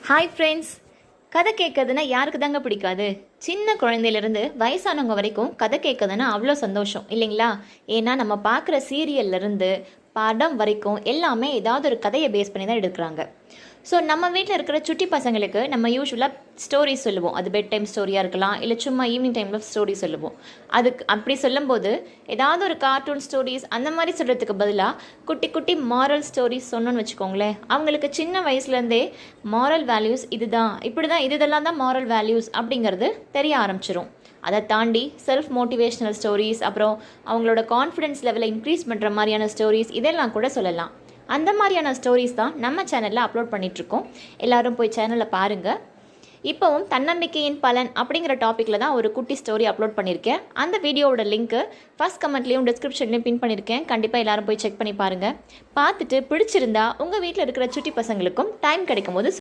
Hi friends. கதை கேட்குறதுன்னா யாருக்கு தாங்க பிடிக்காது? சின்ன குழந்தையிலேருந்து வயசானவங்க வரைக்கும் கதை கேட்குறதுன்னா அவ்வளோ சந்தோஷம் இல்லைங்களா? ஏன்னா நம்ம பார்க்குற சீரியல்லேருந்து படம் வரைக்கும் எல்லாமே ஏதாவது ஒரு கதையை பேஸ் பண்ணி தான் எடுக்கிறாங்க. ஸோ நம்ம வீட்டில் இருக்கிற சுட்டி பசங்களுக்கு நம்ம யூஸ்வலாக ஸ்டோரிஸ் சொல்லுவோம். அது பெட் டைம் ஸ்டோரியாக இருக்கலாம், இல்லை சும்மா ஈவினிங் டைமில் ஸ்டோரி சொல்லுவோம். அதுக்கு அப்படி சொல்லும்போது ஏதாவது ஒரு கார்ட்டூன் ஸ்டோரிஸ் அந்த மாதிரி சொல்கிறதுக்கு பதிலாக குட்டி குட்டி மாரல் ஸ்டோரிஸ் சொன்னோன்னு வச்சுக்கோங்களேன், அவங்களுக்கு சின்ன வயசுலேருந்தே மாரல் வேல்யூஸ் இதுதான், இப்படி தான், இதெல்லாம் தான் மாரல் வேல்யூஸ் அப்படிங்கிறது தெரிய ஆரம்பிச்சிரும். அதை தாண்டி செல்ஃப் மோட்டிவேஷ்னல் ஸ்டோரிஸ், அப்புறம் அவங்களோட கான்ஃபிடென்ஸ் லெவலை இன்க்ரீஸ் பண்ணுற மாதிரியான ஸ்டோரிஸ் இதெல்லாம் கூட சொல்லலாம். அந்த மாதிரியான ஸ்டோரிஸ் தான் நம்ம சேனலில் அப்லோட் பண்ணிகிட்ருக்கோம். எல்லோரும் போய் சேனலை பாருங்கள். இப்போவும் தன்னம்பிக்கையின் பலன் அப்படிங்கிற டாப்பிக்கில் தான் ஒரு குட்டி ஸ்டோரி அப்லோட் பண்ணியிருக்கேன். அந்த வீடியோவோட லிங்க்கு ஃபஸ்ட் கமெண்ட்லேயும் டிஸ்கிரிப்ஷன்லேயும் பின் பண்ணியிருக்கேன். கண்டிப்பாக எல்லோரும் போய் செக் பண்ணி பாருங்கள். பார்த்துட்டு பிடிச்சிருந்தா உங்கள் வீட்டில் இருக்கிற சுட்டி பசங்களுக்கும் டைம் கிடைக்கும் போது